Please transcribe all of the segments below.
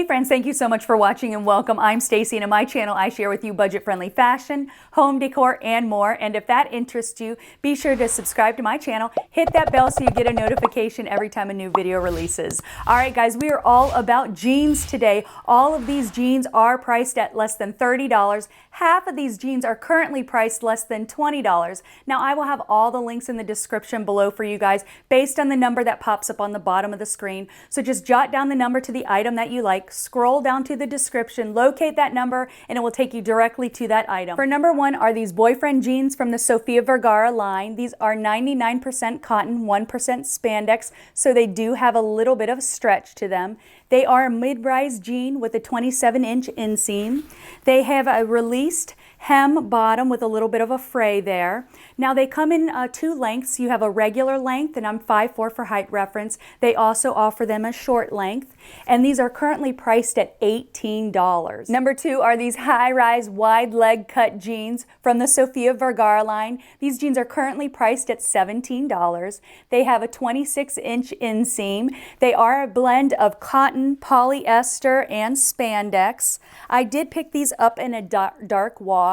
Hey friends, thank you so much for watching and welcome. I'm Stacey, and on my channel I share with you budget-friendly fashion, home decor, and more. And if that interests you, be sure to subscribe to my channel, hit that bell so you get a notification every time a new video releases. All right guys, we are all about jeans today. All of these jeans are priced at less than $30. Half of these jeans are currently priced less than $20. Now I will have all the links in the description below for you guys based on the number that pops up on the bottom of the screen. So just jot down the number to the item that you like, scroll down to the description, locate that number, and it will take you directly to that item. For number one are these boyfriend jeans from the Sofia Vergara line. These are 99% cotton, 1% spandex, so they do have a little bit of stretch to them. They are a mid-rise jean with a 27-inch inseam. They have a released hem bottom with a little bit of a fray there. Now they come in two lengths. You have a regular length, and I'm 5'4" for height reference. They also offer them a short length, and these are currently priced at $18. Number two are these high-rise wide leg cut jeans from the Sofia Vergara line. These jeans are currently priced at $17. They have a 26-inch inseam. They are a blend of cotton, polyester, and spandex. I did pick these up in a dark wash.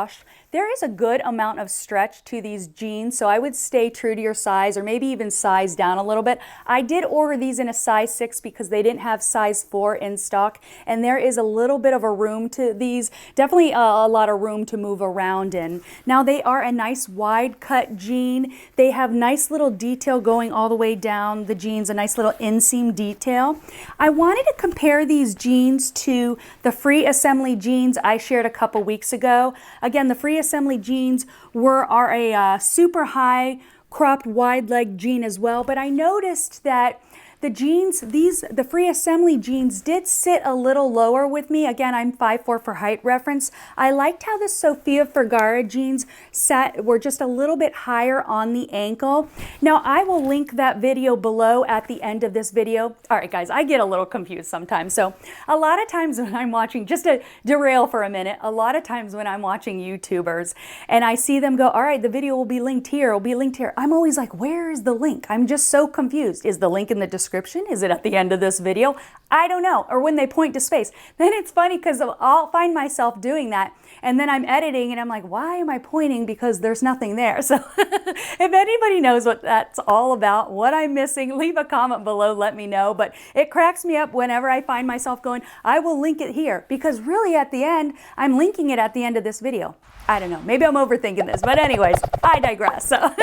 There is a good amount of stretch to these jeans, so I would stay true to your size or maybe even size down a little bit. I did order these in a size 6 because they didn't have size 4 in stock, and there is a little bit of a room to these, definitely a lot of room to move around in. Now they are a nice wide cut jean. They have nice little detail going all the way down the jeans, a nice little inseam detail. I wanted to compare these jeans to the free assembly jeans I shared a couple weeks ago. Again, the free assembly jeans are a super high cropped wide leg jean as well, but I noticed that the jeans, the free assembly jeans did sit a little lower with me. Again, I'm 5'4" for height reference. I liked how the Sofia Vergara jeans were just a little bit higher on the ankle. Now, I will link that video below at the end of this video. All right, guys, I get a little confused sometimes. So a lot of times when I'm watching, just to derail for a minute, a lot of times when I'm watching YouTubers and I see them go, all right, the video will be linked here, will be linked here. I'm always like, where is the link? I'm just so confused. Is the link in the description? Is it at the end of this video? I don't know. Or when they point to space. Then it's funny because I'll find myself doing that, and then I'm editing and I'm like, why am I pointing? Because there's nothing there. So if anybody knows what that's all about, what I'm missing, leave a comment below, let me know. But it cracks me up whenever I find myself going, I will link it here, because really at the end, I'm linking it at the end of this video. I don't know, maybe I'm overthinking this, but anyways, I digress. So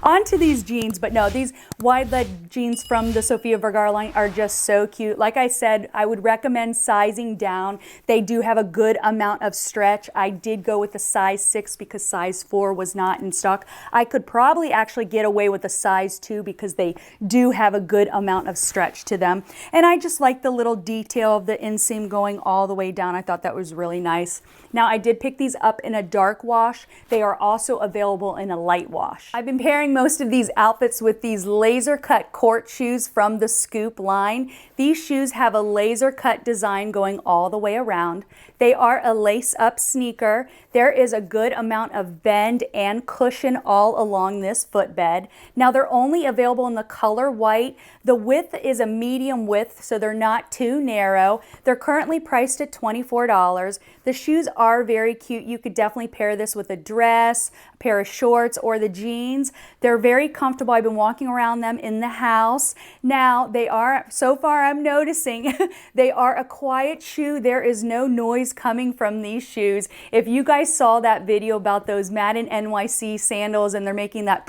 on to these jeans, but no, these wide leg jeans from the Sofia Vergara line are just so cute. Like I said, I would recommend sizing down. They do have a good amount of stretch. I did go with a size 6 because size 4 was not in stock. I could probably actually get away with a size 2 because they do have a good amount of stretch to them. And I just like the little detail of the inseam going all the way down. I thought that was really nice. Now I did pick these up in a dark wash. They are also available in a light wash. I've been pairing most of these outfits with these laser cut court shoes from the Scoop line. These shoes have a laser cut design going all the way around. They are a lace up sneaker. There is a good amount of bend and cushion all along this footbed. Now they're only available in the color white. The width is a medium width, so they're not too narrow. They're currently priced at $24. The shoes are very cute. You could definitely pair this with a dress, a pair of shorts, or the jeans. They're very comfortable. I've been walking around them in the house. Now they are, so far I'm noticing, they are a quiet shoe. There is no noise coming from these shoes. If you guys saw that video about those Madden NYC sandals and they're making that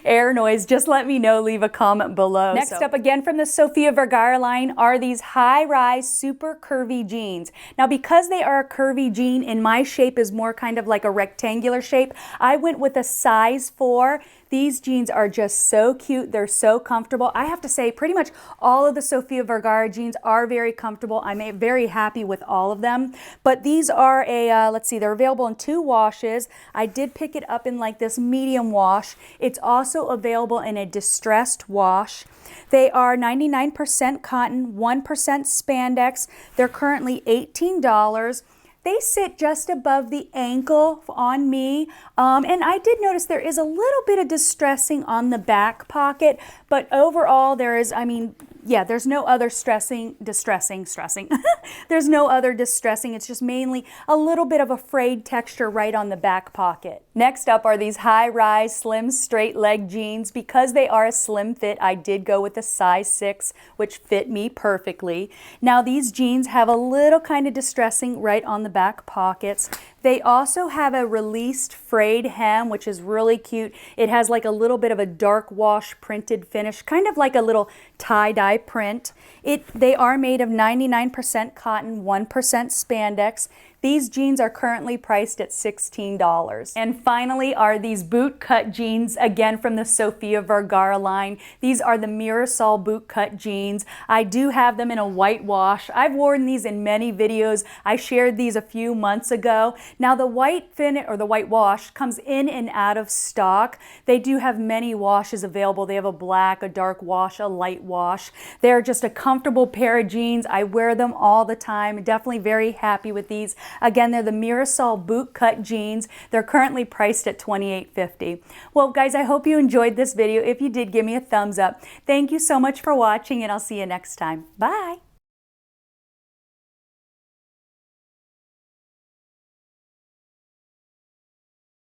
air noise, just let me know, leave a comment below. Next up, again from the Sofia Vergara line, are these high-rise super curvy jeans. Now because they are a curvy jean and my shape is more kind of like a rectangular shape, I went with a size 4. These jeans are just so cute. They're so comfortable. I have to say pretty much all of the Sofia Vergara jeans are very comfortable. I'm very happy with all of them. But these are let's see, they're available in 2 washes. I did pick it up in like this medium wash. It's also available in a distressed wash. They are 99% cotton, 1% spandex. They're currently $18. They sit just above the ankle on me, and I did notice there is a little bit of distressing on the back pocket, but overall there is, yeah, there's no other distressing. There's no other distressing. It's just mainly a little bit of a frayed texture right on the back pocket. Next up are these high-rise, slim, straight leg jeans. Because they are a slim fit, I did go with a size 6, which fit me perfectly. Now these jeans have a little kind of distressing right on the back pockets. They also have a released frayed hem, which is really cute. It has like a little bit of a dark wash printed finish, kind of like a little tie-dye print. They are made of 99% cotton, 1% spandex. These jeans are currently priced at $16. And finally are these boot cut jeans, again from the Sofia Vergara line. These are the Mirasol boot cut jeans. I do have them in a white wash. I've worn these in many videos. I shared these a few months ago. Now the white wash comes in and out of stock. They do have many washes available. They have a black, a dark wash, a light wash. They're just a comfortable pair of jeans. I wear them all the time. Definitely very happy with these. Again, they're the Mirasol boot cut jeans. They're currently priced at $28.50. Well, guys, I hope you enjoyed this video. If you did, give me a thumbs up. Thank you so much for watching, and I'll see you next time. Bye.